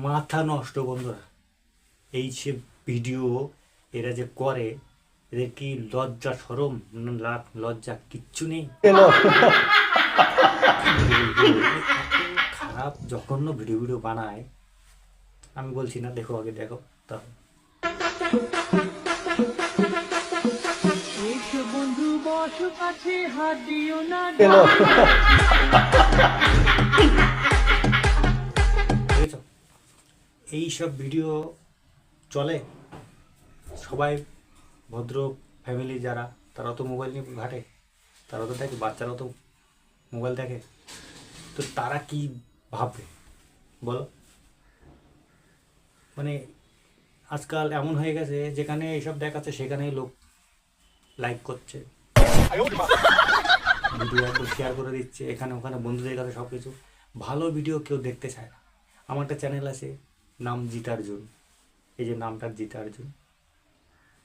মাথা নষ্ট বন্ধুরা। এই যে ভিডিও এরা যে করে, এদের কি লজ্জা শরম লজ্জা কিচ্ছু নেই। খারাপ জঘন্য ভিডিও ভিডিও বানায়। আমি বলছি না, দেখো আগে দেখো তাহলে। বন্ধু বস কাছে হাত দিও না। বুঝেছ? এইসব ভিডিও চলে, সবাই ভদ্র ফ্যামিলি যারা, তারা তো মোবাইল নিয়ে ঘাটে, তারা তো দেখে, বাচ্চারাও তো মোবাইল দেখে। তো তারা কি ভাববে বলো? মানে আজকাল এমন হয়ে গেছে, যেখানে এইসব দেখাচ্ছে সেখানেই লোক লাইক করছে, ভিডিও একটু শেয়ার করে দিচ্ছে, এখানে ওখানে বন্ধুদের কাছে সব কিছু। ভালো ভিডিও কেউ দেখতে চায় না। আমার একটা চ্যানেল আছে, নাম জিতার্জুন। এই যে নামটা জিতার্জুন,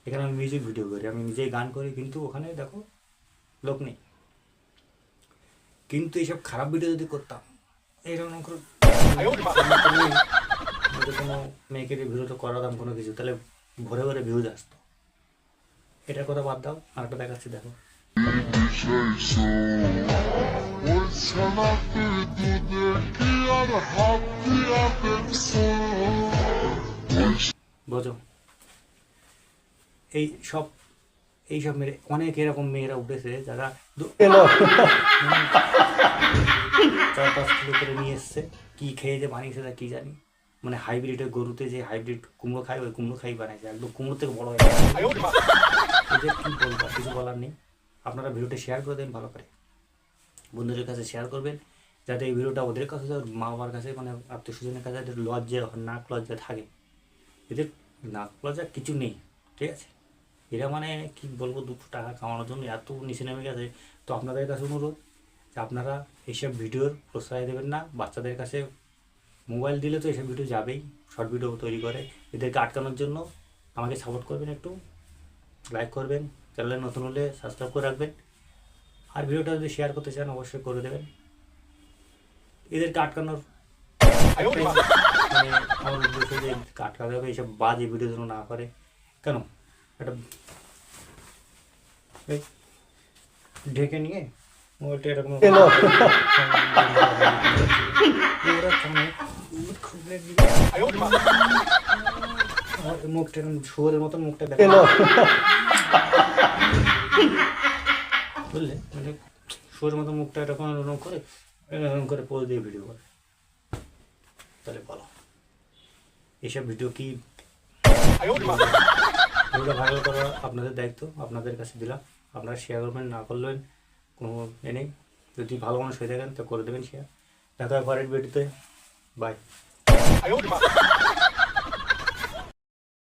এখানে আমি মিউজিক ভিডিও করি, আমি নিজেই গান করি, কিন্তু ওখানে দেখো লোক নেই। কিন্তু এইসব খারাপ ভিডিও যদি করতাম, এইরকম করে কোনো মেয়েকে ভিডিওটা করাতাম কোনো কিছু, তাহলে ভরে ভরে ভিউজ আসতো। এটার কথা বাদ দাও, আরেকটা দেখাচ্ছি দেখো। বোঝো? এইসব মেয়ে, অনেক এরকম মেয়েরা উঠেছে যারা 4-5 কিলো করে নিয়ে এসছে, কি খেয়ে যে বানিয়েছে তা কি জানি। মানে হাইব্রিডের গরুতে যে হাইব্রিড কুমড়ো খায়, ওই কুমড়ো খাই বানাইছে, একদম কুমড়ো থেকে বড় হয়ে গেছে। এদের কি বলবো, কিছু বলার নেই। আপনারা ভিডিওটা শেয়ার করে দেন ভালো করে, বন্ধুদের কাছে শেয়ার করবেন, যাতে এই ভিডিওটা ওদের কাছে, মা বাবার কাছে, মানে আত্মীয় স্বজনের কাছে যাতে লজ্জা, নাক লজ্জা থাকে। এদের নাক লজ্জা কিছু নেই, ঠিক আছে? এরা মানে কি বলবো, 2 টাকা কামানোর জন্য এত নিচে নেমে গেছে। তো আপনাদের কাছে অনুরোধ যে আপনারা এইসব ভিডিওর প্রশ্রয় দেবেন না। বাচ্চাদের কাছে মোবাইল দিলে তো এইসব ভিডিও যাবেই, শর্ট ভিডিও তৈরি করে। এদেরকে আটকানোর জন্য আমাকে সাপোর্ট করবেন, একটু লাইক করবেন, চ্যানেলে নতুন হলে সাবস্ক্রাইব করে রাখবেন, আর ভিডিওটা যদি শেয়ার করতে চান অবশ্যই করে দেবেন। এদেরকে আটকানোর মানে আমার উদ্দেশ্য যে আটকাতে হবে, এইসব বাজে ভিডিও যেন না করে। কেন একটা ঢেকে নিয়ে মোবাইলটা এরকম মুখটা শুয়োরের মতন মুখটা দেখা, বুঝলে? মানে শুয়োরের মতো মুখটা এরকম এরকম করে পোজ দিয়ে ভিডিও করে। তাহলে বলো, এইসব ভিডিও কি? ভিডিওটা ভাইরাল করা আপনাদের দায়িত্ব, আপনাদের কাছে দিলাম। আপনারা শেয়ার করবেন, না করলেন কোনো নেই। যদি ভালো মানুষ হয়ে থাকেন তো করে দেবেন শেয়ার। দেখা হয় পরের ভিডিওতে। বাই।